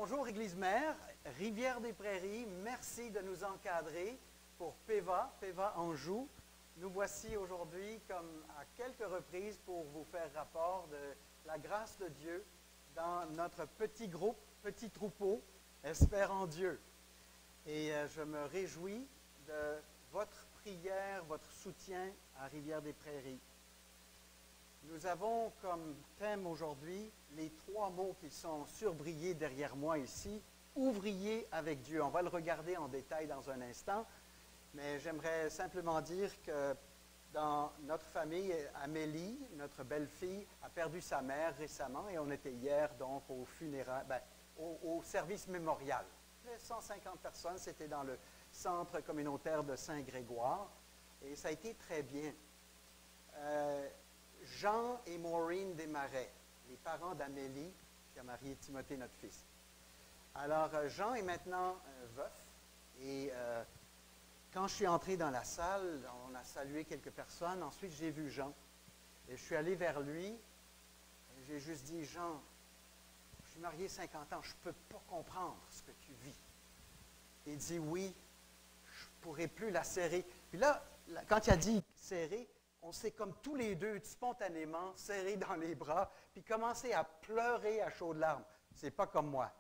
Bonjour Église-Mère, Rivière-des-Prairies, merci de nous encadrer pour PEVA Anjou. Nous voici aujourd'hui, comme à quelques reprises, pour vous faire rapport de la grâce de Dieu dans notre petit groupe, petit troupeau, Espère en Dieu. Et je me réjouis de votre prière, votre soutien à Rivière-des-Prairies. Nous avons comme thème aujourd'hui les trois mots qui sont surbrillés derrière moi ici. Ouvrier avec Dieu. On va le regarder en détail dans un instant, mais j'aimerais simplement dire que dans notre famille, Amélie, notre belle-fille, a perdu sa mère récemment et on était hier donc au funérail, au service mémorial. 150 personnes, c'était dans le centre communautaire de Saint-Grégoire et ça a été très bien. Jean et Maureen Desmarais, les parents d'Amélie, qui a marié Timothée, notre fils. Alors, Jean est maintenant veuf, et quand je suis entré dans la salle, on a salué quelques personnes. Ensuite, j'ai vu Jean, et je suis allé vers lui, et j'ai juste dit, Jean, je suis marié 50 ans, je ne peux pas comprendre ce que tu vis. Il dit, oui, je ne pourrai plus la serrer. Puis là, quand il a dit serrer, on s'est comme tous les deux spontanément serrés dans les bras, puis commencé à pleurer à chaudes larmes. C'est pas comme moi.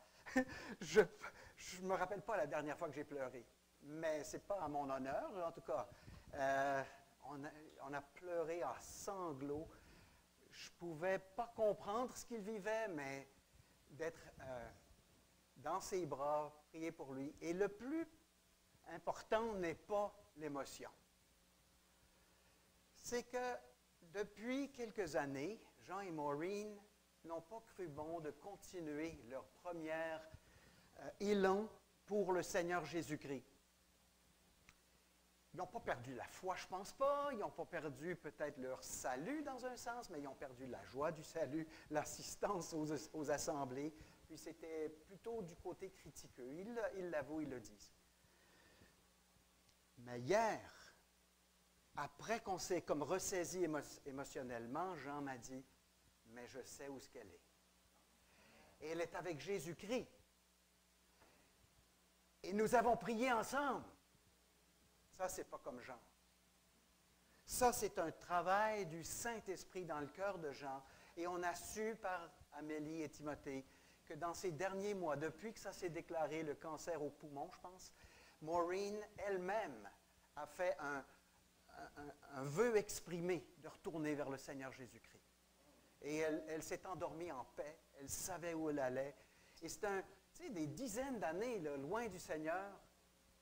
Je ne me rappelle pas la dernière fois que j'ai pleuré, mais ce n'est pas à mon honneur, en tout cas. On a pleuré à sanglots. Je ne pouvais pas comprendre ce qu'il vivait, mais d'être dans ses bras, prier pour lui. Et le plus important n'est pas l'émotion. C'est que depuis quelques années, Jean et Maureen n'ont pas cru bon de continuer leur premier élan pour le Seigneur Jésus-Christ. Ils n'ont pas perdu la foi, je ne pense pas. Ils n'ont pas perdu peut-être leur salut dans un sens, mais ils ont perdu la joie du salut, l'assistance aux assemblées. Puis c'était plutôt du côté critiqueux. Ils l'avouent, ils le disent. Mais hier, après qu'on s'est comme ressaisi émotionnellement, Jean m'a dit, mais je sais où est-ce qu'elle est. Et elle est avec Jésus-Christ. Et nous avons prié ensemble. Ça, c'est pas comme Jean. Ça, c'est un travail du Saint-Esprit dans le cœur de Jean. Et on a su par Amélie et Timothée que dans ces derniers mois, depuis que ça s'est déclaré, le cancer au poumon, je pense, Maureen elle-même a fait un vœu exprimé de retourner vers le Seigneur Jésus-Christ. Et elle s'est endormie en paix, elle savait où elle allait. Et c'est des dizaines d'années loin du Seigneur,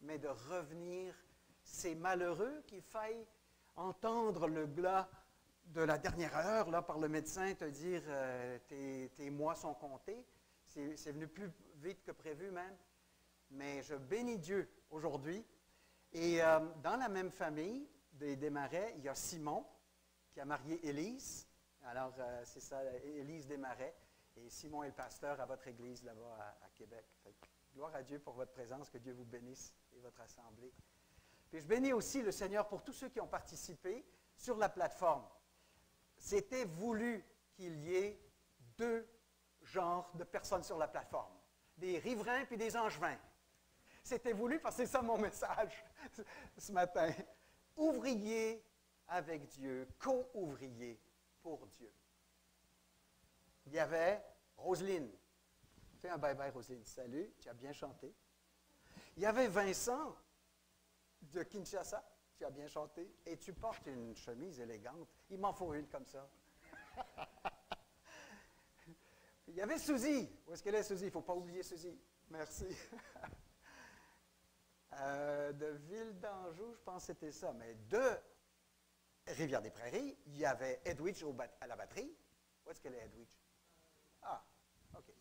mais de revenir, c'est malheureux qu'il faille entendre le glas de la dernière heure là, par le médecin te dire tes mois sont comptés. C'est venu plus vite que prévu même. Mais je bénis Dieu aujourd'hui. Et dans la même famille des Desmarais, il y a Simon qui a marié Élise. Alors, c'est ça, Élise Desmarais. Et Simon est le pasteur à votre église là-bas à Québec. Fait que, gloire à Dieu pour votre présence, que Dieu vous bénisse et votre assemblée. Puis je bénis aussi le Seigneur pour tous ceux qui ont participé sur la plateforme. C'était voulu qu'il y ait deux genres de personnes sur la plateforme. Des riverains puis des angevins. C'était voulu parce que c'est ça mon message ce matin. Ouvrier avec Dieu, co-ouvrier pour Dieu. Il y avait Roselyne. Fais un bye-bye, Roselyne. Salut, tu as bien chanté. Il y avait Vincent de Kinshasa. Tu as bien chanté. Et tu portes une chemise élégante. Il m'en faut une comme ça. Il y avait Suzy. Où est-ce qu'elle est, Suzy? Il ne faut pas oublier Suzy. Merci. De Ville d'Anjou, je pense que c'était ça. Mais de Rivière-des-Prairies, il y avait Edwidge à la batterie. Où est-ce qu'elle est, Edwidge? Ah, OK.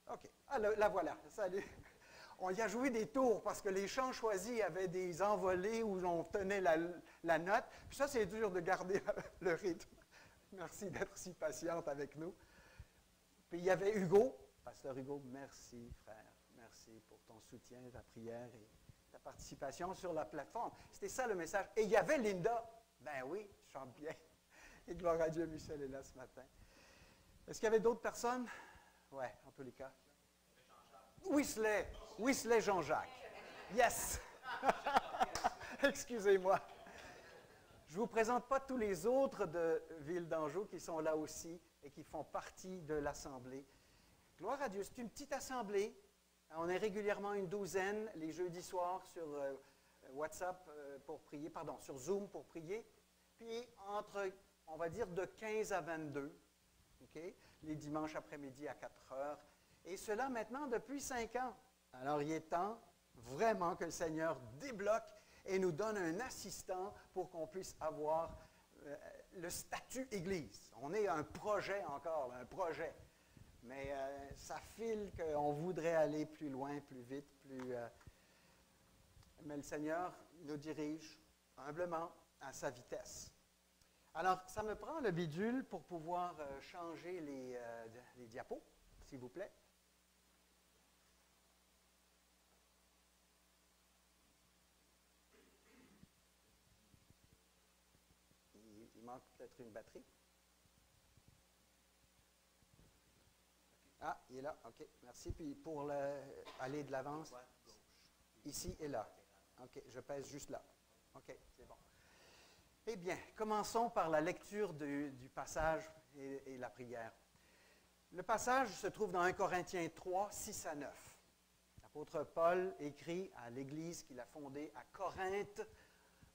OK. Ah, la voilà. Salut. On y a joué des tours parce que les chants choisis avaient des envolées où on tenait la note. Puis ça, c'est dur de garder le rythme. Merci d'être si patiente avec nous. Puis il y avait Hugo. Pasteur Hugo, merci, frère. Merci pour ton soutien, ta prière et ta participation sur la plateforme. C'était ça le message. Et il y avait Linda. Ben oui, je chante bien. Et gloire à Dieu, Michel est là ce matin. Est-ce qu'il y avait d'autres personnes? Oui, en tous les cas. Weasley Jean-Jacques. Yes! Excusez-moi. Je ne vous présente pas tous les autres de Ville d'Anjou qui sont là aussi et qui font partie de l'Assemblée. Gloire à Dieu, c'est une petite assemblée. On est régulièrement une douzaine les jeudis soirs sur WhatsApp pour prier, pardon, sur Zoom pour prier. Puis entre, on va dire, de 15 à 22, okay, les dimanches après-midi à 4 heures. Et cela maintenant depuis 5 ans. Alors il est temps vraiment que le Seigneur débloque et nous donne un assistant pour qu'on puisse avoir le statut Église. On est un projet encore, là, un projet. Mais ça file qu'on voudrait aller plus loin, plus vite, plus... mais le Seigneur nous dirige humblement à sa vitesse. Alors, ça me prend le bidule pour pouvoir changer les diapos, s'il vous plaît. Il manque peut-être une batterie. Ah, il est là. OK, merci. Puis pour aller de l'avant, ici et là. OK, je pèse juste là. OK, c'est bon. Eh bien, commençons par la lecture du passage et la prière. Le passage se trouve dans 1 Corinthiens 3, 6 à 9. L'apôtre Paul écrit à l'Église qu'il a fondée à Corinthe,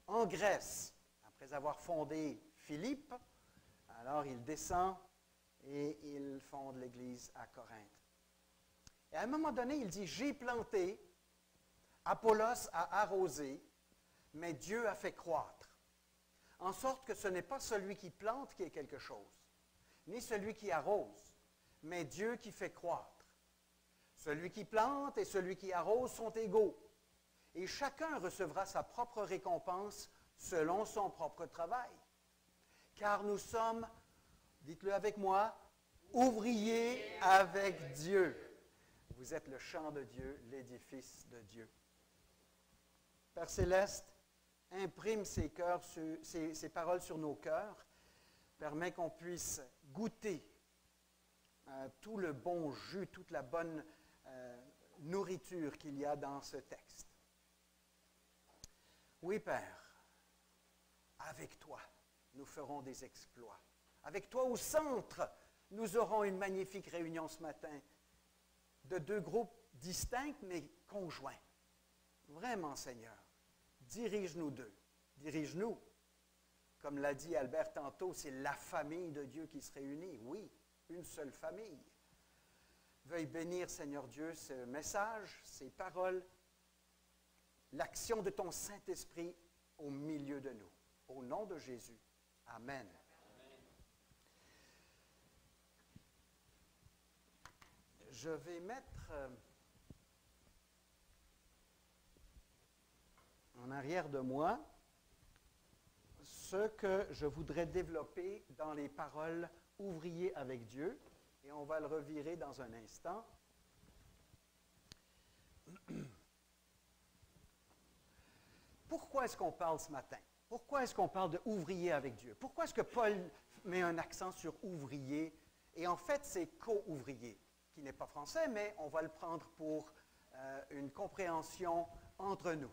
en Grèce. Après avoir fondé Philippe, alors il descend et il fonde l'Église à Corinthe. Et à un moment donné, il dit, « J'ai planté, Apollos a arrosé, mais Dieu a fait croître. En sorte que ce n'est pas celui qui plante qui est quelque chose, ni celui qui arrose, mais Dieu qui fait croître. Celui qui plante et celui qui arrose sont égaux, et chacun recevra sa propre récompense selon son propre travail. Car nous sommes, dites-le avec moi, ouvriers avec Dieu. Vous êtes le champ de Dieu, l'édifice de Dieu. Père Céleste, imprime ces paroles sur nos cœurs, permet qu'on puisse goûter tout le bon jus, toute la bonne nourriture qu'il y a dans ce texte. Oui, Père, avec toi, nous ferons des exploits. Avec toi au centre, nous aurons une magnifique réunion ce matin de deux groupes distincts mais conjoints. Vraiment, Seigneur, dirige-nous d'eux. Dirige-nous. Comme l'a dit Albert tantôt, c'est la famille de Dieu qui se réunit. Oui, une seule famille. Veuille bénir, Seigneur Dieu, ce message, ces paroles, l'action de ton Saint-Esprit au milieu de nous. Au nom de Jésus. Amen. Je vais mettre en arrière de moi ce que je voudrais développer dans les paroles « ouvrier avec Dieu », et on va le revirer dans un instant. Pourquoi est-ce qu'on parle ce matin? Pourquoi est-ce qu'on parle de « ouvrier avec Dieu »? Pourquoi est-ce que Paul met un accent sur « ouvrier » et en fait c'est « co-ouvrier » qui n'est pas français, mais on va le prendre pour une compréhension entre nous.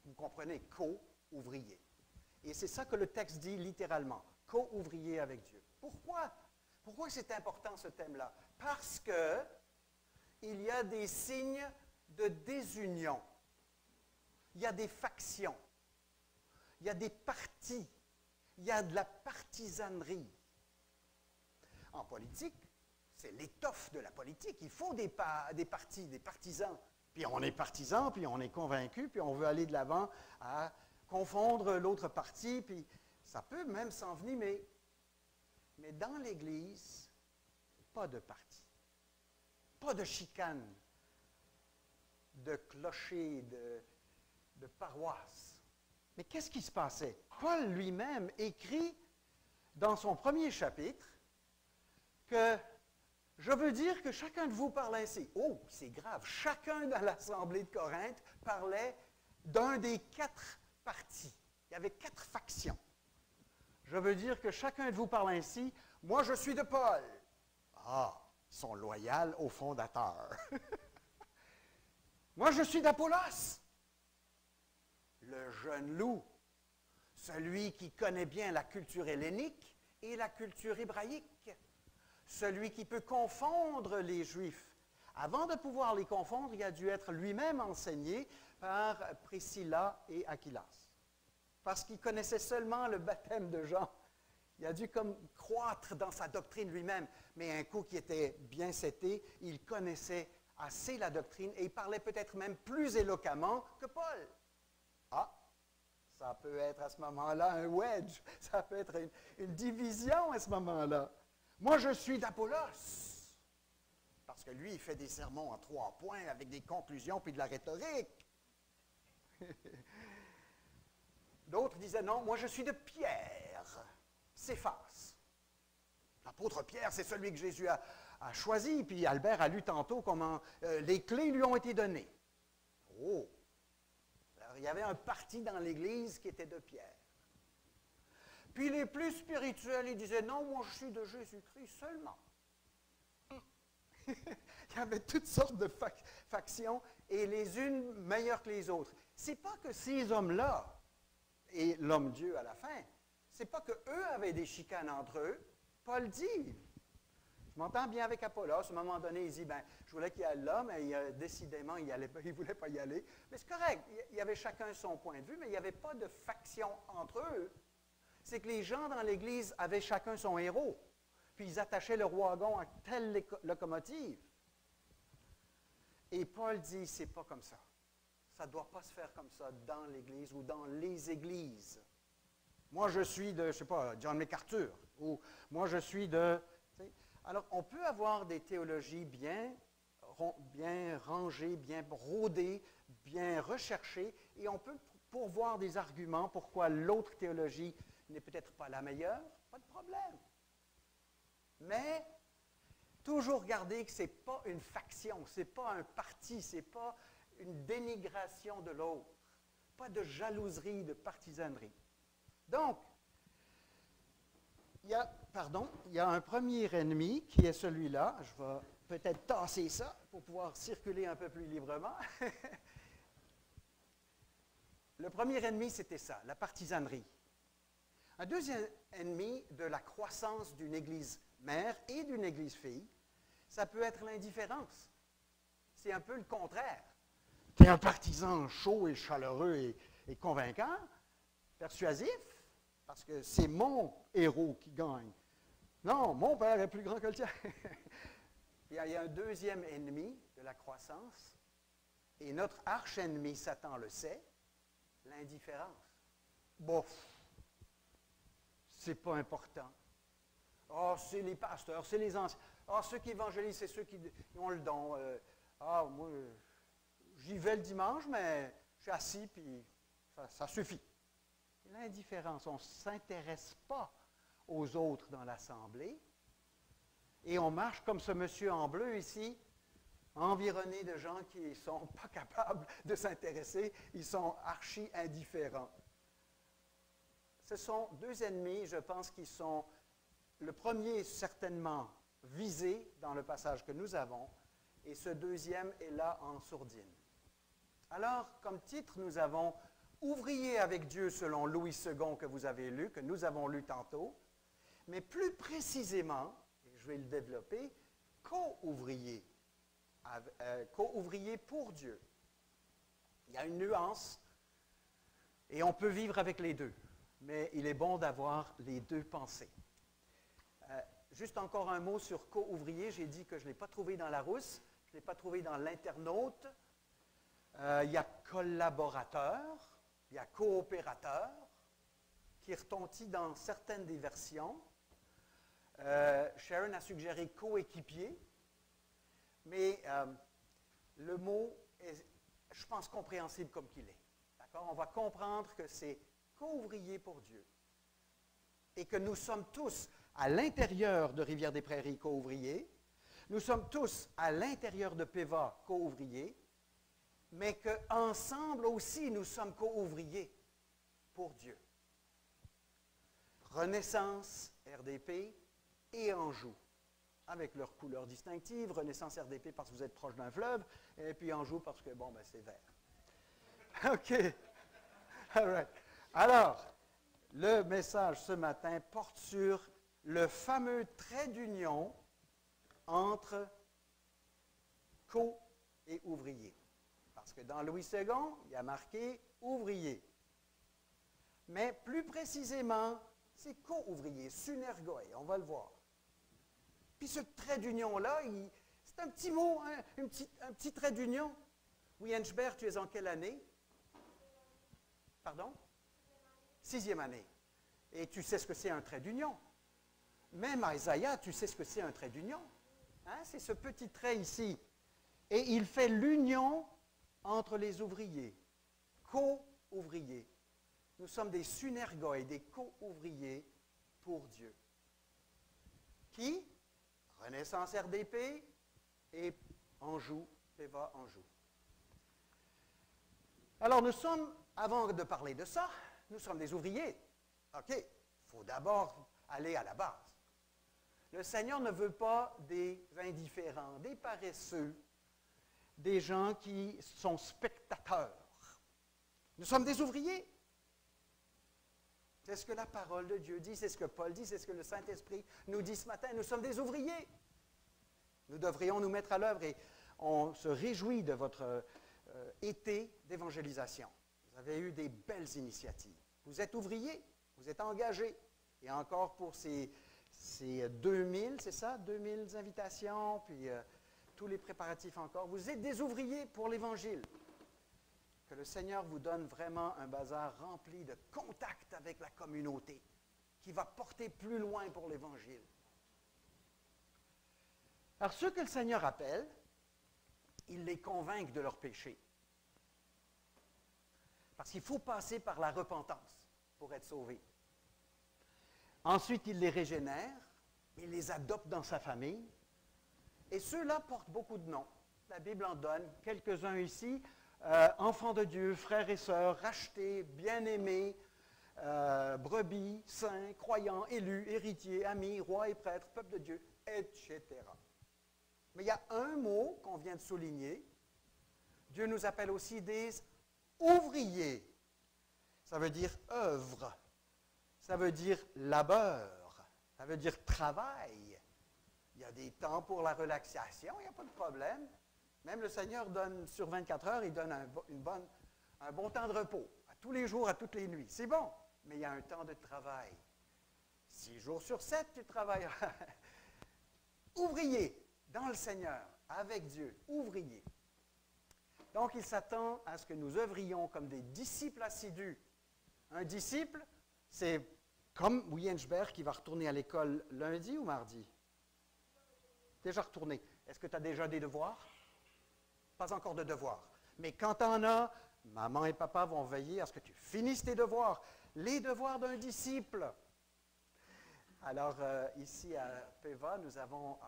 Vous comprenez, co-ouvrier. Et c'est ça que le texte dit littéralement, co-ouvrier avec Dieu. Pourquoi? Pourquoi c'est important ce thème-là? Parce qu'il y a des signes de désunion. Il y a des factions. Il y a des partis. Il y a de la partisanerie. En politique, c'est l'étoffe de la politique. Il faut des partis, des partisans. Puis on est partisan, puis on est convaincu, puis on veut aller de l'avant à confondre l'autre parti, puis ça peut même s'envenimer. Mais dans l'Église, pas de parti. Pas de chicane, de clocher, de paroisse. Mais qu'est-ce qui se passait? Paul lui-même écrit dans son premier chapitre que je veux dire que chacun de vous parle ainsi. Oh, c'est grave. Chacun dans l'Assemblée de Corinthe parlait d'un des 4 partis. Il y avait 4 factions. Je veux dire que chacun de vous parle ainsi. Moi, je suis de Paul. Ah, ils sont loyaux au fondateur. Moi, je suis d'Apollos, le jeune loup, celui qui connaît bien la culture hellénique et la culture hébraïque, celui qui peut confondre les Juifs. Avant de pouvoir les confondre, il a dû être lui-même enseigné par Priscilla et Aquilas, parce qu'il connaissait seulement le baptême de Jean. Il a dû comme croître dans sa doctrine lui-même, mais un coup qui était bien seté, il connaissait assez la doctrine et il parlait peut-être même plus éloquemment que Paul. Ah, ça peut être à ce moment-là un wedge, ça peut être une division à ce moment-là. Moi, je suis d'Apollos, parce que lui, il fait des sermons en 3 points avec des conclusions puis de la rhétorique. D'autres disaient non, moi je suis de Pierre, Céphas. L'apôtre Pierre, c'est celui que Jésus a choisi, puis Albert a lu tantôt comment les clés lui ont été données. Oh! Alors, il y avait un parti dans l'Église qui était de Pierre. Puis les plus spirituels, ils disaient non, moi je suis de Jésus-Christ seulement. Il y avait toutes sortes de factions, et les unes meilleures que les autres. C'est pas que ces hommes-là, et l'homme-dieu à la fin, c'est pas qu'eux avaient des chicanes entre eux. Paul dit, je m'entends bien avec Apollos, à un moment donné, il dit, ben, je voulais qu'il y ait là, mais décidément, il ne voulait pas y aller. Mais c'est correct, il y avait chacun son point de vue, mais il n'y avait pas de faction entre eux. C'est que les gens dans l'Église avaient chacun son héros, puis ils attachaient le wagon à telle locomotive. Et Paul dit, c'est pas comme ça. Ça ne doit pas se faire comme ça dans l'Église ou dans les églises. Moi, je suis de, je ne sais pas, John MacArthur, ou moi, je suis de... Alors, on peut avoir des théologies bien rangées, bien rodées, bien recherchées, et on peut pourvoir des arguments pourquoi l'autre théologie n'est peut-être pas la meilleure, pas de problème. Mais toujours garder que ce n'est pas une faction, ce n'est pas un parti, ce n'est pas une dénigration de l'autre, pas de jalouserie, de partisanerie. Donc, il y a un premier ennemi qui est celui-là. Je vais peut-être tasser ça pour pouvoir circuler un peu plus librement. Le premier ennemi, c'était ça, la partisanerie. Un deuxième ennemi de la croissance d'une Église mère et d'une Église fille, ça peut être l'indifférence. C'est un peu le contraire. Tu es un partisan chaud et chaleureux et convaincant, persuasif, parce que c'est mon héros qui gagne. Non, mon père est plus grand que le tien. Il y a un deuxième ennemi de la croissance, et notre arch-ennemi, Satan le sait, l'indifférence. Bof, c'est pas important. Ah, c'est les pasteurs, c'est les anciens. Ah, ceux qui évangélisent, c'est ceux qui ont le don. Moi, j'y vais le dimanche, mais je suis assis, puis ça suffit. L'indifférence, on ne s'intéresse pas aux autres dans l'assemblée, et on marche comme ce monsieur en bleu ici, environné de gens qui ne sont pas capables de s'intéresser, ils sont archi indifférents. Ce sont deux ennemis, je pense, qui sont, le premier certainement visé dans le passage que nous avons, et ce deuxième est là en sourdine. Alors, comme titre, nous avons « Ouvrier avec Dieu selon Louis II » que vous avez lu, que nous avons lu tantôt, mais plus précisément, et je vais le développer, « Co-ouvrier ». Co-ouvrier pour Dieu. Il y a une nuance, et on peut vivre avec les deux, mais il est bon d'avoir les deux pensées. Juste encore un mot sur co-ouvrier. J'ai dit que je ne l'ai pas trouvé dans Larousse, je ne l'ai pas trouvé dans l'Internaute. Il y a collaborateur, il y a coopérateur, qui retentit dans certaines des versions. Sharon a suggéré coéquipier, mais le mot est, je pense, compréhensible comme qu'il est. D'accord? On va comprendre que c'est co-ouvrier pour Dieu et que nous sommes tous à l'intérieur de Rivière-des-Prairies co-ouvriers, nous sommes tous à l'intérieur de PEVA co-ouvriers, mais qu'ensemble aussi nous sommes co-ouvriers pour Dieu. Renaissance, RDP et Anjou. avec leurs couleurs distinctives, Renaissance RDP parce que vous êtes proche d'un fleuve, et puis Anjou parce que, bon, ben, c'est vert. OK. All right. Alors, le message ce matin porte sur le fameux trait d'union entre co et ouvrier. Parce que dans Louis II, il y a marqué ouvrier. Mais plus précisément, c'est co-ouvrier, synergoi, on va le voir. Puis ce trait d'union-là, c'est un petit mot, hein, un petit trait d'union. Oui, Henschberg, tu es en quelle année? Pardon? 6e année. Et tu sais ce que c'est un trait d'union. Même Isaiah, tu sais ce que c'est un trait d'union. Hein? C'est ce petit trait ici. Et il fait l'union entre les ouvriers, co-ouvriers. Nous sommes des synergoi, des co-ouvriers pour Dieu. Qui? Renaissance RDP et Anjou, Péva Anjou. Alors nous sommes, avant de parler de ça, nous sommes des ouvriers. OK, il faut d'abord aller à la base. Le Seigneur ne veut pas des indifférents, des paresseux, des gens qui sont spectateurs. Nous sommes des ouvriers. C'est ce que la parole de Dieu dit, c'est ce que Paul dit, c'est ce que le Saint-Esprit nous dit ce matin. Nous sommes des ouvriers. Nous devrions nous mettre à l'œuvre et on se réjouit de votre été d'évangélisation. Vous avez eu des belles initiatives. Vous êtes ouvriers, vous êtes engagés. Et encore pour ces 2000, c'est ça, 2000 invitations, puis tous les préparatifs encore. Vous êtes des ouvriers pour l'Évangile. Que le Seigneur vous donne vraiment un bazar rempli de contact avec la communauté, qui va porter plus loin pour l'Évangile. Alors, ceux que le Seigneur appelle, il les convainc de leur péché. Parce qu'il faut passer par la repentance pour être sauvé. Ensuite, il les régénère, il les adopte dans sa famille. Et ceux-là portent beaucoup de noms. La Bible en donne quelques-uns ici. Enfants de Dieu, frères et sœurs, rachetés, bien-aimés, brebis, saints, croyants, élus, héritiers, amis, rois et prêtres, peuple de Dieu, etc. Mais il y a un mot qu'on vient de souligner. Dieu nous appelle aussi des ouvriers. Ça veut dire œuvre. Ça veut dire labeur. Ça veut dire travail. Il y a des temps pour la relaxation, il n'y a pas de problème. Même le Seigneur donne, sur 24 heures, il donne un bon temps de repos, à tous les jours, à toutes les nuits. C'est bon, mais il y a un temps de travail. 6 jours sur 7, tu travailles. Ouvrier, dans le Seigneur, avec Dieu, ouvrier. Donc, il s'attend à ce que nous œuvrions comme des disciples assidus. Un disciple, c'est comme Wiensberg qui va retourner à l'école lundi ou mardi? Déjà retourné. Est-ce que tu as déjà des devoirs? Pas encore de devoirs. Mais quand tu en as, maman et papa vont veiller à ce que tu finisses tes devoirs. Les devoirs d'un disciple. Alors, ici à Péva, nous avons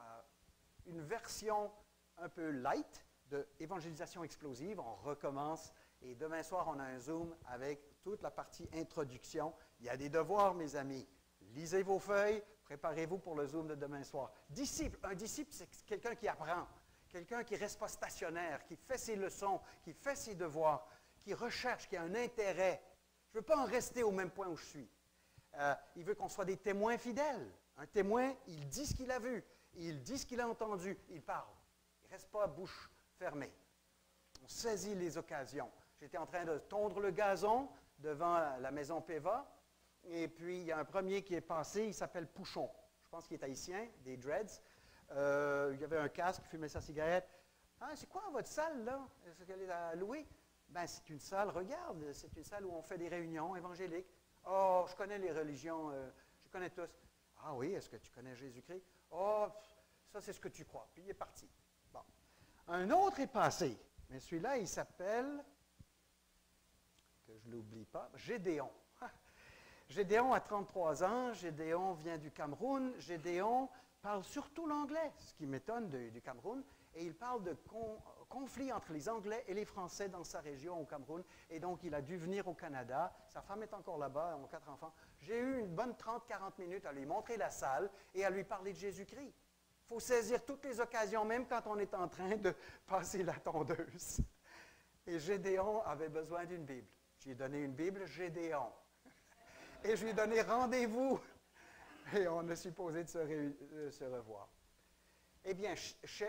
une version un peu light de évangélisation explosive. On recommence et demain soir, on a un Zoom avec toute la partie introduction. Il y a des devoirs, mes amis. Lisez vos feuilles, préparez-vous pour le Zoom de demain soir. Disciple, un disciple, c'est quelqu'un qui apprend, quelqu'un qui ne reste pas stationnaire, qui fait ses leçons, qui fait ses devoirs, qui recherche, qui a un intérêt. Je ne veux pas en rester au même point où je suis. Il veut qu'on soit des témoins fidèles. Un témoin, il dit ce qu'il a vu, il dit ce qu'il a entendu, il parle. Il ne reste pas bouche fermée. On saisit les occasions. J'étais en train de tondre le gazon devant la maison Péva, et puis il y a un premier qui est passé, il s'appelle Pouchon. Je pense qu'il est haïtien, des dreads. Il y avait un casque, il fumait sa cigarette. Ah, c'est quoi votre salle, là? Est-ce qu'elle est à louer? Ben, c'est une salle, regarde, c'est une salle où on fait des réunions évangéliques. Oh, je connais les religions, je connais tous. Ah oui, est-ce que tu connais Jésus-Christ? Oh, ça c'est ce que tu crois. Puis il est parti. Bon. Un autre est passé, mais celui-là, il s'appelle, que je ne l'oublie pas, Gédéon. Gédéon a 33 ans, Gédéon vient du Cameroun, Gédéon parle surtout l'anglais, ce qui m'étonne du Cameroun, et il parle de conflit entre les Anglais et les Français dans sa région au Cameroun, et donc il a dû venir au Canada. Sa femme est encore là-bas, ils ont 4 enfants. J'ai eu une bonne 30-40 minutes à lui montrer la salle et à lui parler de Jésus-Christ. Il faut saisir toutes les occasions, même quand on est en train de passer la tondeuse. Et Gédéon avait besoin d'une Bible. J'ai donné une Bible, Gédéon. Et je lui ai donné rendez-vous. Et on est supposé de se revoir. Eh bien,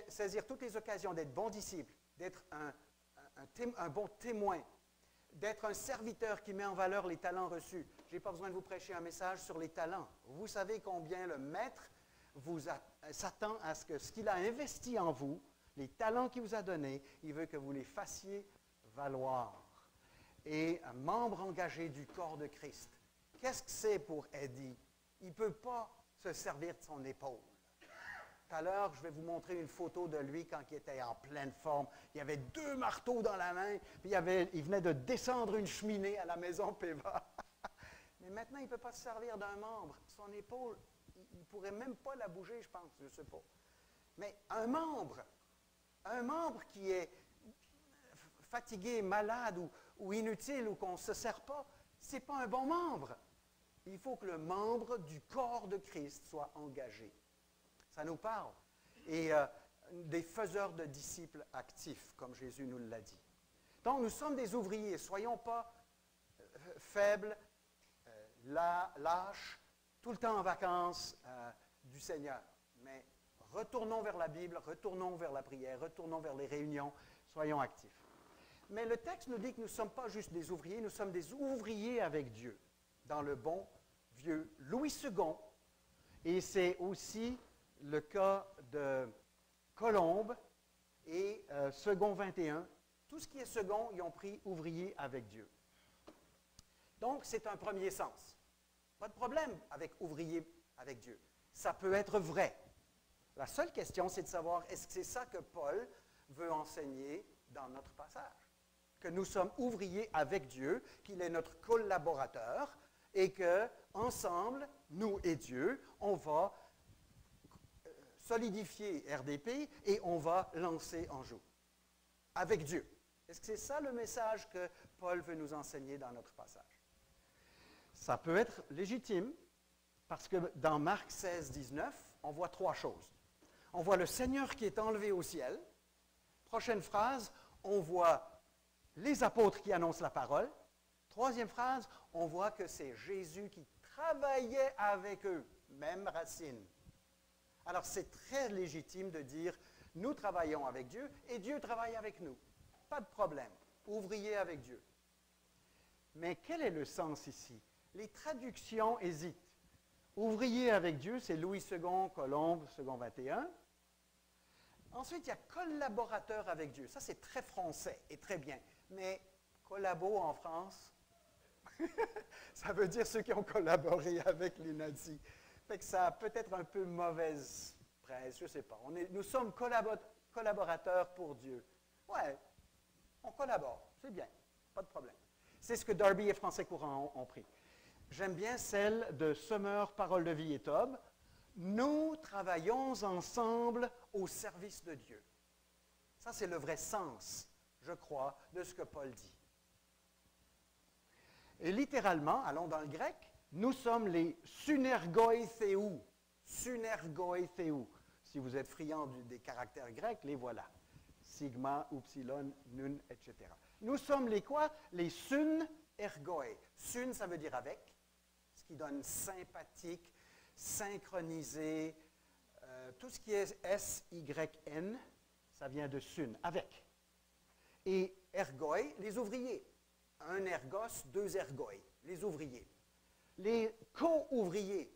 saisir toutes les occasions d'être bon disciple, d'être un bon témoin, d'être un serviteur qui met en valeur les talents reçus. Je n'ai pas besoin de vous prêcher un message sur les talents. Vous savez combien le maître s'attend à ce qu'il a investi en vous, les talents qu'il vous a donnés, il veut que vous les fassiez valoir. Et un membre engagé du corps de Christ, qu'est-ce que c'est pour Eddie? Il ne peut pas se servir de son épaule. Tout à l'heure, je vais vous montrer une photo de lui quand il était en pleine forme. Il avait 2 marteaux dans la main, puis il venait de descendre une cheminée à la maison Péva. Mais maintenant, il ne peut pas se servir d'un membre. Son épaule, il ne pourrait même pas la bouger, je pense, je ne sais pas. Mais un membre qui est fatigué, malade ou inutile ou qu'on ne se sert pas, ce n'est pas un bon membre. Il faut que le membre du corps de Christ soit engagé. Ça nous parle. Et des faiseurs de disciples actifs, comme Jésus nous l'a dit. Donc, nous sommes des ouvriers. Soyons pas faibles, lâches, tout le temps en vacances du Seigneur. Mais retournons vers la Bible, retournons vers la prière, retournons vers les réunions, soyons actifs. Mais le texte nous dit que nous ne sommes pas juste des ouvriers, nous sommes des ouvriers avec Dieu, dans le bon vieux Louis II. Et c'est aussi le cas de Colombe et Second 21. Tout ce qui est second, ils ont pris ouvrier avec Dieu. Donc, c'est un premier sens. Pas de problème avec ouvrier avec Dieu. Ça peut être vrai. La seule question, c'est de savoir, est-ce que c'est ça que Paul veut enseigner dans notre passage? Que nous sommes ouvriers avec Dieu, qu'il est notre collaborateur, et que ensemble, nous et Dieu, on va solidifier RDP et on va lancer Anjou. Avec Dieu. Est-ce que c'est ça le message que Paul veut nous enseigner dans notre passage? Ça peut être légitime, parce que dans Marc 16, 19, on voit 3 choses. On voit le Seigneur qui est enlevé au ciel. Prochaine phrase, on voit les apôtres qui annoncent la parole. Troisième phrase, on voit que c'est Jésus qui travaillait avec eux, même racine. Alors c'est très légitime de dire, nous travaillons avec Dieu et Dieu travaille avec nous. Pas de problème, ouvrier avec Dieu. Mais quel est le sens ici? Les traductions hésitent. Ouvrier avec Dieu, c'est Louis II, Colombe, Second 21. Ensuite, il y a collaborateur avec Dieu. Ça, c'est très français et très bien. Mais collabo en France, ça veut dire ceux qui ont collaboré avec les nazis. Fait que ça a peut-être un peu mauvaise presse, je ne sais pas. Nous sommes collaborateurs pour Dieu. Ouais, on collabore, c'est bien, pas de problème. C'est ce que Darby et Français Courant ont pris. J'aime bien celle de Sommer, Parole de vie et Tob. Nous travaillons ensemble au service de Dieu. Ça, c'est le vrai sens, je crois, de ce que Paul dit. Et littéralement, allons dans le grec, nous sommes les synergoi theou. Synergoi theou. Si vous êtes friand des caractères grecs, les voilà. Sigma, upsilon, nun, etc. Nous sommes les quoi? Les synergoi. Syn, ça veut dire avec, ce qui donne sympathique, synchronisé. Tout ce qui est S-Y-N, ça vient de syn, avec. Et ergoi, les ouvriers. Un ergos, 2 ergoi, les ouvriers. Les co-ouvriers,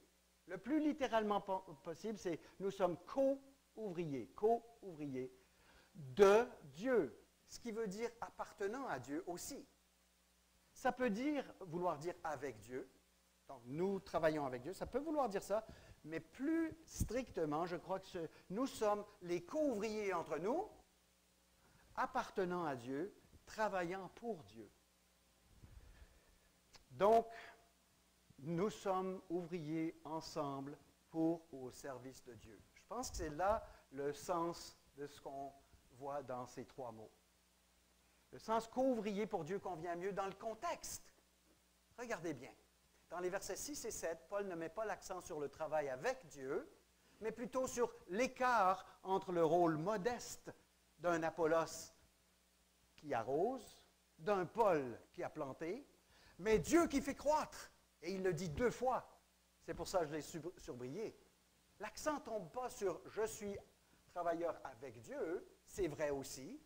le plus littéralement possible, c'est nous sommes co-ouvriers de Dieu, ce qui veut dire appartenant à Dieu aussi. Ça peut vouloir dire avec Dieu, donc nous travaillons avec Dieu, ça peut vouloir dire ça, mais plus strictement, je crois que nous sommes les co-ouvriers entre nous, appartenant à Dieu, travaillant pour Dieu. Donc, nous sommes ouvriers ensemble au service de Dieu. Je pense que c'est là le sens de ce qu'on voit dans ces 3 mots. Le sens co-ouvrier pour Dieu convient mieux dans le contexte. Regardez bien. Dans les versets 6 et 7, Paul ne met pas l'accent sur le travail avec Dieu, mais plutôt sur l'écart entre le rôle modeste d'un Apollos qui arrose, d'un Paul qui a planté, mais Dieu qui fait croître. Et il le dit 2 fois. C'est pour ça que je l'ai surbrillé. L'accent ne tombe pas sur « je suis travailleur avec Dieu », c'est vrai aussi,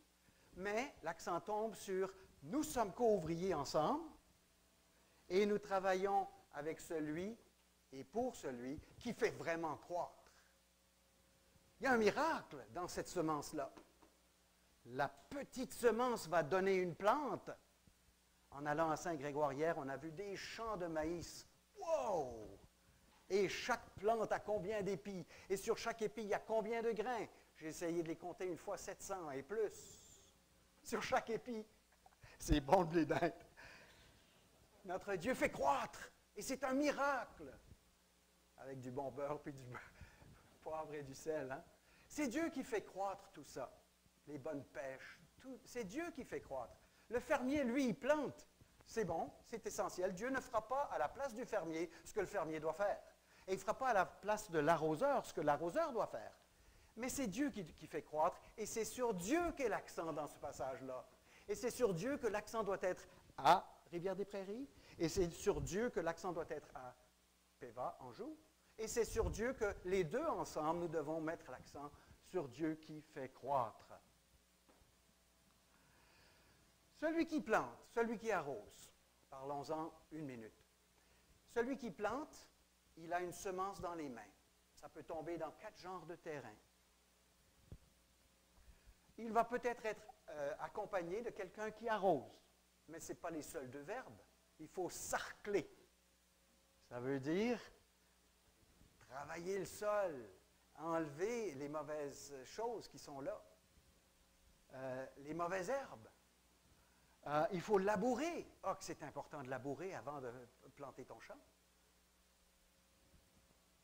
mais l'accent tombe sur « nous sommes co-ouvriers ensemble et nous travaillons avec celui et pour celui qui fait vraiment croître ». Il y a un miracle dans cette semence-là. La petite semence va donner une plante. En allant à Saint-Grégoire hier, on a vu des champs de maïs. Wow! Et chaque plante a combien d'épis? Et sur chaque épi, il y a combien de grains? J'ai essayé de les compter une fois, 700 et plus. Sur chaque épi. C'est bon de blé d'Inde. Notre Dieu fait croître. Et c'est un miracle. Avec du bon beurre puis du poivre et du sel. Hein? C'est Dieu qui fait croître tout ça. Les bonnes pêches. C'est Dieu qui fait croître. Le fermier, lui, il plante. C'est bon, c'est essentiel. Dieu ne fera pas à la place du fermier ce que le fermier doit faire. Et il ne fera pas à la place de l'arroseur ce que l'arroseur doit faire. Mais c'est Dieu qui fait croître, et c'est sur Dieu qu'est l'accent dans ce passage-là. Et c'est sur Dieu que l'accent doit être à Rivière-des-Prairies, et c'est sur Dieu que l'accent doit être à Péva, Anjou, et c'est sur Dieu que les deux ensemble, nous devons mettre l'accent sur Dieu qui fait croître. Celui qui plante, celui qui arrose, parlons-en 1 minute. Celui qui plante, il a une semence dans les mains. Ça peut tomber dans 4 genres de terrain. Il va peut-être être accompagné de quelqu'un qui arrose, mais ce n'est pas les seuls 2 verbes. Il faut sarcler. Ça veut dire travailler le sol, enlever les mauvaises choses qui sont là, les mauvaises herbes. Il faut labourer. Ah, que c'est important de labourer avant de planter ton champ.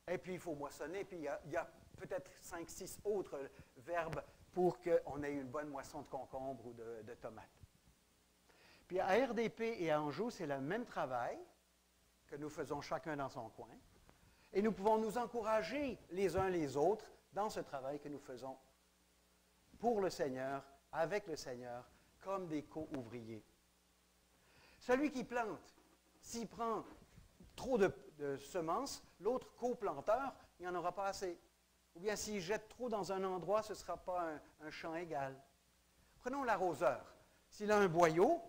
Et puis, il faut moissonner. Puis, il y a peut-être 5, 6 autres verbes pour qu'on ait une bonne moisson de concombres ou de tomates. Puis, à RDP et à Anjou, c'est le même travail que nous faisons chacun dans son coin. Et nous pouvons nous encourager les uns les autres dans ce travail que nous faisons pour le Seigneur, avec le Seigneur, comme des co-ouvriers. Celui qui plante, s'il prend trop de semences, l'autre co-planteur, il n'y en aura pas assez. Ou bien s'il jette trop dans un endroit, ce ne sera pas un champ égal. Prenons l'arroseur. S'il a un boyau,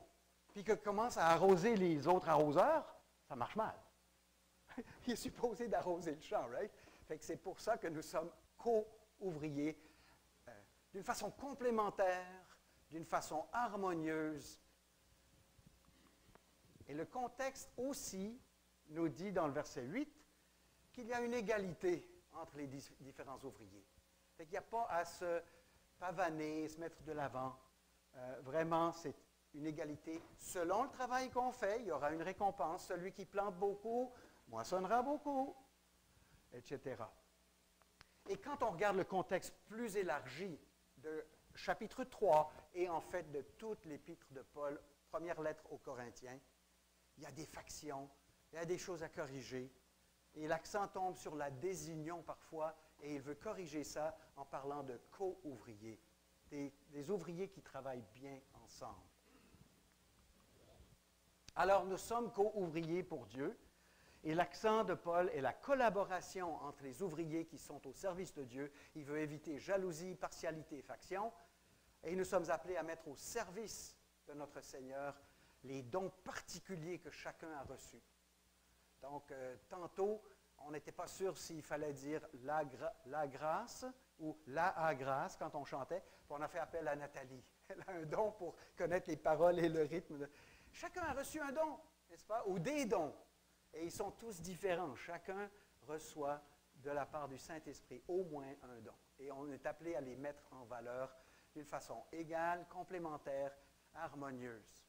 puis qu'il commence à arroser les autres arroseurs, ça marche mal. Il est supposé d'arroser le champ, right? Fait que c'est pour ça que nous sommes co-ouvriers d'une façon complémentaire, d'une façon harmonieuse. Et le contexte aussi nous dit dans le verset 8 qu'il y a une égalité entre les différents ouvriers. Fait qu'il n'y a pas à se pavaner, se mettre de l'avant. Vraiment, c'est une égalité. Selon le travail qu'on fait, il y aura une récompense. Celui qui plante beaucoup, moissonnera beaucoup, etc. Et quand on regarde le contexte plus élargi de chapitre 3 et en fait de toute l'épître de Paul, première lettre aux Corinthiens, il y a des factions, il y a des choses à corriger. Et l'accent tombe sur la désunion parfois, et il veut corriger ça en parlant de co-ouvriers, des ouvriers qui travaillent bien ensemble. Alors, nous sommes co-ouvriers pour Dieu, et l'accent de Paul est la collaboration entre les ouvriers qui sont au service de Dieu. Il veut éviter jalousie, partialité et faction, et nous sommes appelés à mettre au service de notre Seigneur les dons particuliers que chacun a reçus. Donc, tantôt, on n'était pas sûr s'il fallait dire la grâce ou la grâce quand on chantait. Puis on a fait appel à Nathalie. Elle a un don pour connaître les paroles et le rythme. Chacun a reçu un don, n'est-ce pas? Ou des dons. Et ils sont tous différents. Chacun reçoit de la part du Saint-Esprit au moins un don. Et on est appelé à les mettre en valeur d'une façon égale, complémentaire, harmonieuse.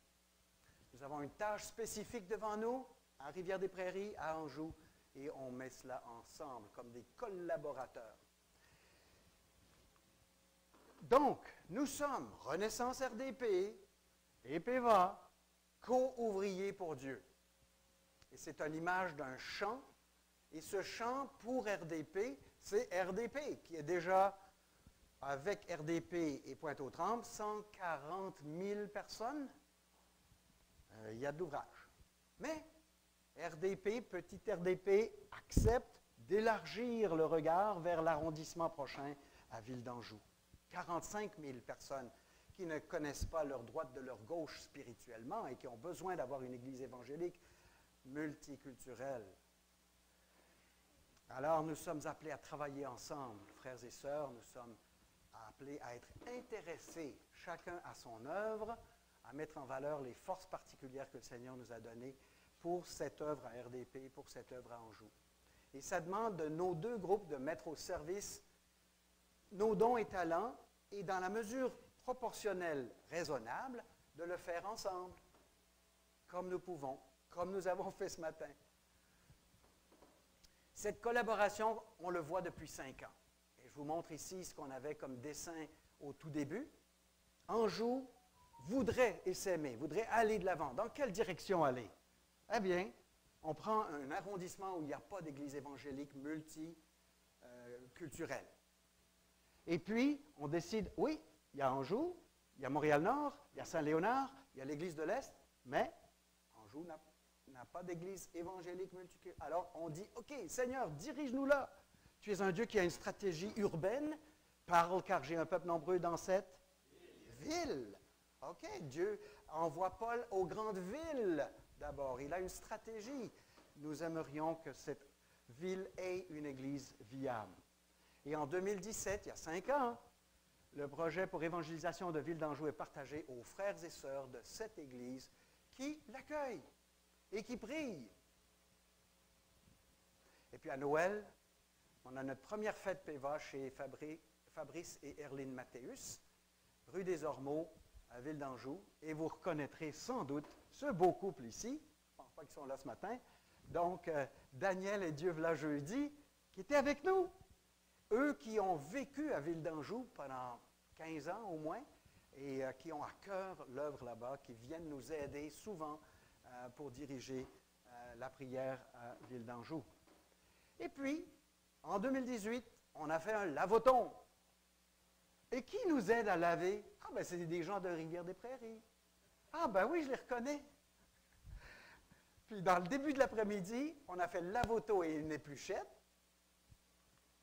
Nous avons une tâche spécifique devant nous, à Rivière-des-Prairies, à Anjou, et on met cela ensemble comme des collaborateurs. Donc, nous sommes Renaissance RDP et PEVA, co-ouvriers pour Dieu. Et c'est une image d'un champ, et ce champ pour RDP, c'est RDP, qui est déjà, avec RDP et Pointe-aux-Trembles, 140 000 personnes. Il y a de l'ouvrage. Mais RDP, petit RDP, accepte d'élargir le regard vers l'arrondissement prochain à Ville d'Anjou. 45 000 personnes qui ne connaissent pas leur droite de leur gauche spirituellement et qui ont besoin d'avoir une église évangélique multiculturelle. Alors, nous sommes appelés à travailler ensemble, frères et sœurs, nous sommes appelés à être intéressés, chacun à son œuvre, à mettre en valeur les forces particulières que le Seigneur nous a données pour cette œuvre à RDP, pour cette œuvre à Anjou. Et ça demande de nos deux groupes de mettre au service nos dons et talents et dans la mesure proportionnelle, raisonnable, de le faire ensemble, comme nous pouvons, comme nous avons fait ce matin. Cette collaboration, on le voit depuis 5 ans. Et je vous montre ici ce qu'on avait comme dessin au tout début. Anjou voudrait essaimer, voudrait aller de l'avant. Dans quelle direction aller? Eh bien, on prend un arrondissement où il n'y a pas d'église évangélique multiculturelle. Et puis, on décide, oui, il y a Anjou, il y a Montréal-Nord, il y a Saint-Léonard, il y a l'Église de l'Est, mais Anjou n'a pas d'église évangélique multiculturelle. Alors, on dit, OK, Seigneur, dirige-nous là. Tu es un Dieu qui a une stratégie urbaine. Parle, car j'ai un peuple nombreux dans cette ville. OK, Dieu envoie Paul aux grandes villes d'abord. Il a une stratégie. Nous aimerions que cette ville ait une église viable. Et en 2017, il y a 5 ans, le projet pour évangélisation de Ville d'Anjou est partagé aux frères et sœurs de cette église qui l'accueillent et qui prient. Et puis à Noël, on a notre première fête PEVA chez Fabrice et Erline Mathéus, rue des Ormeaux, à Ville d'Anjou. Et vous reconnaîtrez sans doute ce beau couple ici. Je ne pense pas qu'ils sont là ce matin. Donc, Daniel et Dieu v'là jeudi, qui étaient avec nous. Eux qui ont vécu à Ville d'Anjou pendant 15 ans au moins et qui ont à cœur l'œuvre là-bas, qui viennent nous aider souvent pour diriger la prière à Ville d'Anjou. Et puis, en 2018, on a fait un lavoton. Et qui nous aide à laver? Ah, ben c'est des gens de Rivière-des-Prairies. Ah, ben oui, je les reconnais. Puis, dans le début de l'après-midi, on a fait le lavoto et une épluchette.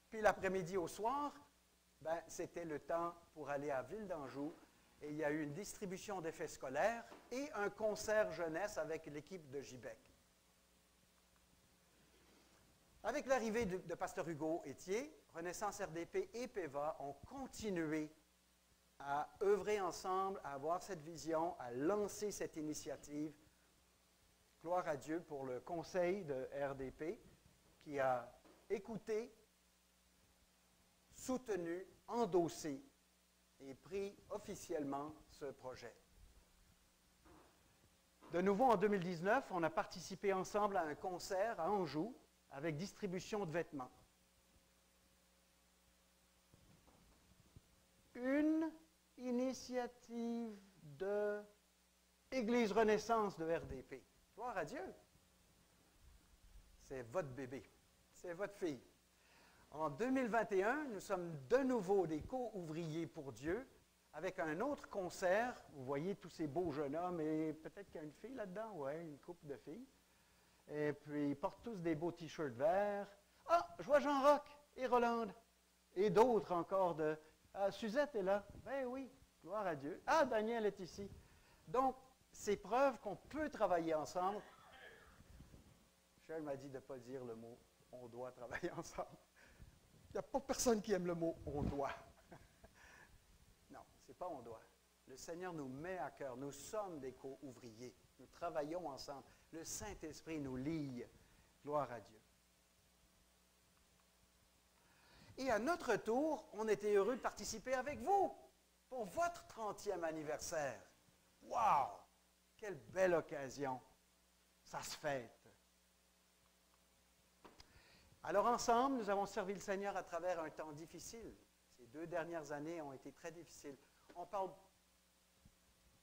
Puis l'après-midi au soir, ben, c'était le temps pour aller à Ville d'Anjou. Et il y a eu une distribution d'effets scolaires et un concert jeunesse avec l'équipe de JBEC. Avec l'arrivée de Pasteur Hugo Étier, Renaissance RDP et PEVA ont continué à œuvrer ensemble, à avoir cette vision, à lancer cette initiative. Gloire à Dieu pour le conseil de RDP qui a écouté, soutenu, endossé et pris officiellement ce projet. De nouveau, en 2019, on a participé ensemble à un concert à Anjou avec distribution de vêtements. Une initiative de Église Renaissance de RDP. Gloire à Dieu. C'est votre bébé. C'est votre fille. En 2021, nous sommes de nouveau des co-ouvriers pour Dieu avec un autre concert. Vous voyez tous ces beaux jeunes hommes et peut-être qu'il y a une fille là-dedans. Oui, une couple de filles. Et puis, ils portent tous des beaux t-shirts verts. Ah, je vois Jean-Roch et Rolande. Et d'autres encore de... Ah, Suzette est là. Ben oui, gloire à Dieu. Ah, Daniel est ici. Donc, c'est preuve qu'on peut travailler ensemble. Michel m'a dit de ne pas dire le mot « on doit travailler ensemble ». Il n'y a pas personne qui aime le mot « on doit ». Non, ce n'est pas « on doit ». Le Seigneur nous met à cœur. Nous sommes des co-ouvriers. Nous travaillons ensemble. Le Saint-Esprit nous lie. Gloire à Dieu. Et à notre tour, on était heureux de participer avec vous pour votre 30e anniversaire. Wow! Quelle belle occasion! Ça se fête. Alors ensemble, nous avons servi le Seigneur à travers un temps difficile. Ces 2 dernières années ont été très difficiles. On parle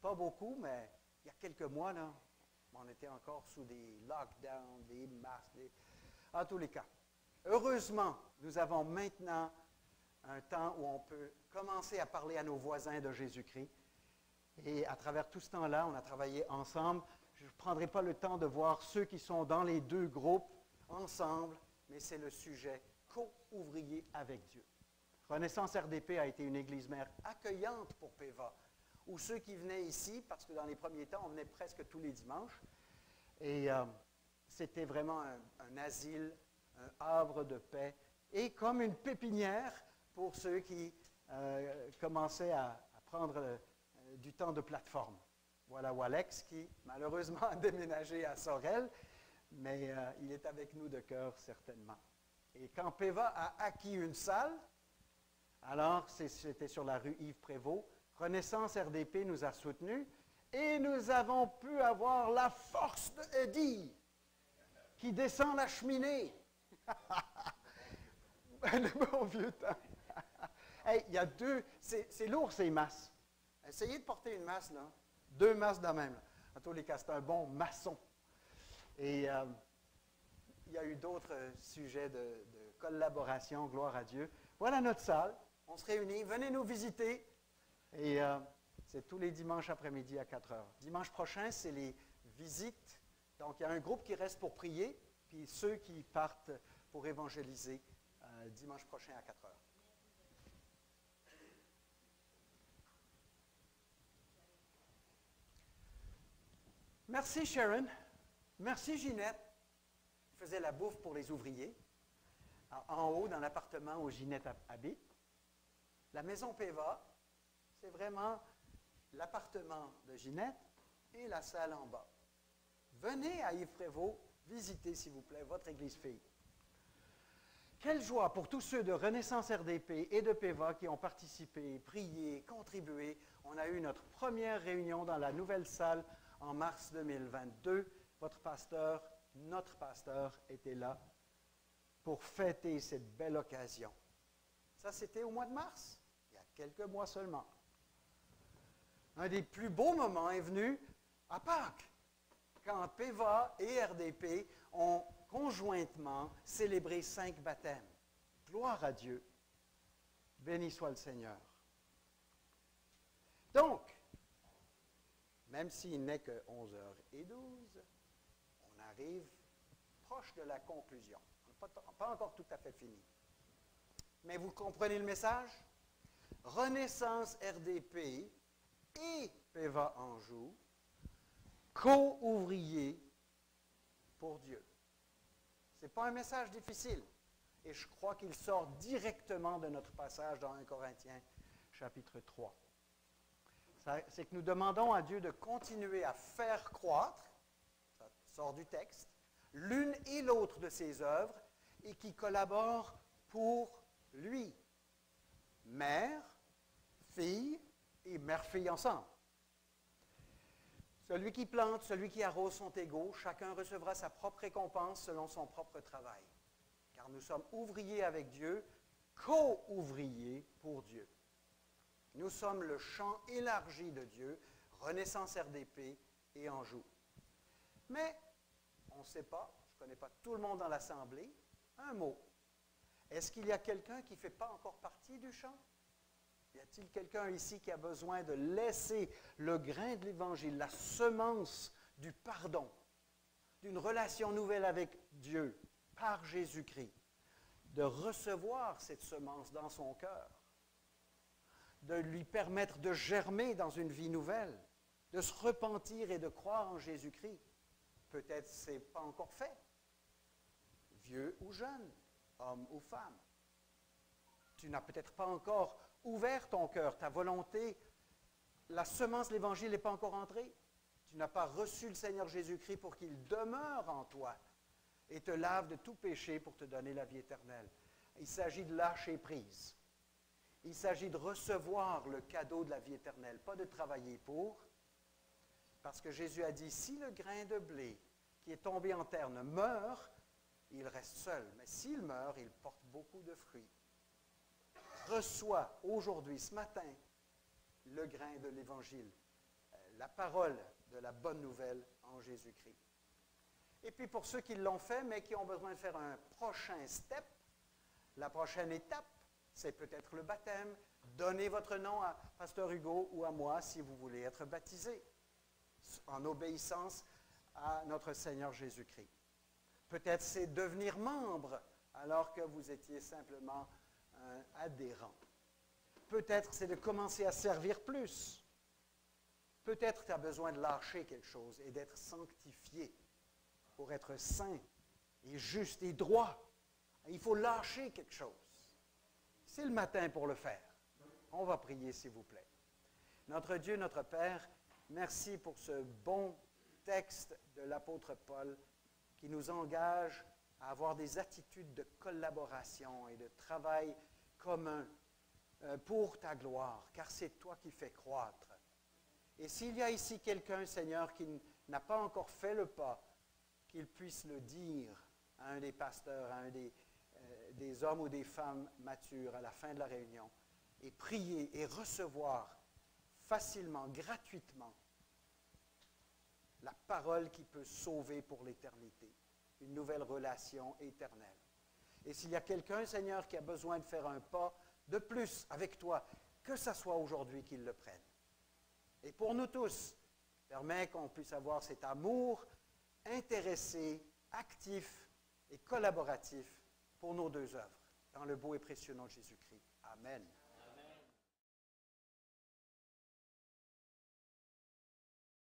pas beaucoup, mais il y a quelques mois, là, on était encore sous des lockdowns, des masques. En tous les cas, Heureusement, nous avons maintenant un temps où on peut commencer à parler à nos voisins de Jésus-Christ. Et à travers tout ce temps-là, on a travaillé ensemble. Je ne prendrai pas le temps de voir ceux qui sont dans les deux groupes ensemble, mais c'est le sujet co-ouvrier avec Dieu. Renaissance RDP a été une église mère accueillante pour PEVA, où ceux qui venaient ici, parce que dans les premiers temps, on venait presque tous les dimanches, et c'était vraiment un asile, un havre de paix, et comme une pépinière pour ceux qui commençaient à prendre du temps de plateforme. Voilà Walex qui, malheureusement, a déménagé à Sorel, mais il est avec nous de cœur, certainement. Et quand PEVA a acquis une salle, alors c'était sur la rue Yves-Prévost, Renaissance RDP nous a soutenus, et nous avons pu avoir la force de Eddie, qui descend la cheminée. Le bon vieux temps. Hey, il y a deux, c'est lourd ces masses. Essayez de porter une masse, là. 2 masses de même. En tous les cas, c'est un bon maçon. Et il y a eu d'autres sujets de collaboration, gloire à Dieu. Voilà notre salle. On se réunit. Venez nous visiter. Et c'est tous les dimanches après-midi à 4 heures. Dimanche prochain, c'est les visites. Donc, il y a un groupe qui reste pour prier, puis ceux qui partent pour évangéliser dimanche prochain à 4 heures. Merci Sharon. Merci Ginette. Je faisais la bouffe pour les ouvriers. En haut, dans l'appartement où Ginette habite. La maison PEVA, c'est vraiment l'appartement de Ginette et la salle en bas. Venez à Yves-Prévost visiter, s'il vous plaît, votre église-fille. Quelle joie pour tous ceux de Renaissance RDP et de PEVA qui ont participé, prié, contribué. On a eu notre première réunion dans la nouvelle salle en mars 2022. Votre pasteur, notre pasteur, était là pour fêter cette belle occasion. Ça, c'était au mois de mars, il y a quelques mois seulement. Un des plus beaux moments est venu à Pâques, quand PEVA et RDP ont conjointement célébré 5 baptêmes. Gloire à Dieu. Béni soit le Seigneur. Donc, même s'il n'est que 11h12, on arrive proche de la conclusion. On n'est pas encore tout à fait fini. Mais vous comprenez le message? Renaissance RDP et PEVA Anjou, co-ouvriers pour Dieu. Ce n'est pas un message difficile. Et je crois qu'il sort directement de notre passage dans 1 Corinthiens, chapitre 3. C'est que nous demandons à Dieu de continuer à faire croître, ça sort du texte, l'une et l'autre de ses œuvres, et qui collaborent pour lui. Mère, fille et mère-fille ensemble. Celui qui plante, celui qui arrose sont égaux, chacun recevra sa propre récompense selon son propre travail. Car nous sommes ouvriers avec Dieu, co-ouvriers pour Dieu. Nous sommes le champ élargi de Dieu, Renaissance RDP et Anjou. Mais, on ne sait pas, je ne connais pas tout le monde dans l'Assemblée, un mot. Est-ce qu'il y a quelqu'un qui ne fait pas encore partie du champ? Y a-t-il quelqu'un ici qui a besoin de laisser le grain de l'Évangile, la semence du pardon, d'une relation nouvelle avec Dieu par Jésus-Christ, de recevoir cette semence dans son cœur, de lui permettre de germer dans une vie nouvelle, de se repentir et de croire en Jésus-Christ? Peut-être ce n'est pas encore fait. Vieux ou jeune, homme ou femme. Tu n'as peut-être pas encore ouvert ton cœur, ta volonté, la semence de l'Évangile n'est pas encore entrée. Tu n'as pas reçu le Seigneur Jésus-Christ pour qu'il demeure en toi et te lave de tout péché pour te donner la vie éternelle. Il s'agit de lâcher prise. Il s'agit de recevoir le cadeau de la vie éternelle, pas de travailler pour. Parce que Jésus a dit, si le grain de blé qui est tombé en terre ne meurt, il reste seul. Mais s'il meurt, il porte beaucoup de fruits. Reçois aujourd'hui, ce matin, le grain de l'Évangile, la parole de la bonne nouvelle en Jésus-Christ. Et puis pour ceux qui l'ont fait, mais qui ont besoin de faire un prochain step, La prochaine étape, c'est peut-être le baptême. Donnez votre nom à Pasteur Hugo ou à moi si vous voulez être baptisé en obéissance à notre Seigneur Jésus-Christ. Peut-être c'est devenir membre alors que vous étiez simplement un adhérent. Peut-être c'est de commencer à servir plus. Peut-être tu as besoin de lâcher quelque chose et d'être sanctifié pour être saint et juste et droit. Il faut lâcher quelque chose. C'est le matin pour le faire. On va prier, s'il vous plaît. Notre Dieu, notre Père, merci pour ce bon texte de l'apôtre Paul qui nous engage à avoir des attitudes de collaboration et de travail commun pour ta gloire, car c'est toi qui fais croître. Et s'il y a ici quelqu'un, Seigneur, qui n'a pas encore fait le pas, qu'il puisse le dire à un des pasteurs, à un des hommes ou des femmes matures à la fin de la réunion, et prier et recevoir facilement, gratuitement, la parole qui peut sauver pour l'éternité, une nouvelle relation éternelle. Et s'il y a quelqu'un, Seigneur, qui a besoin de faire un pas de plus avec toi, que ce soit aujourd'hui qu'il le prenne. Et pour nous tous, permets qu'on puisse avoir cet amour intéressé, actif et collaboratif pour nos deux œuvres, dans le beau et précieux nom de Jésus-Christ. Amen.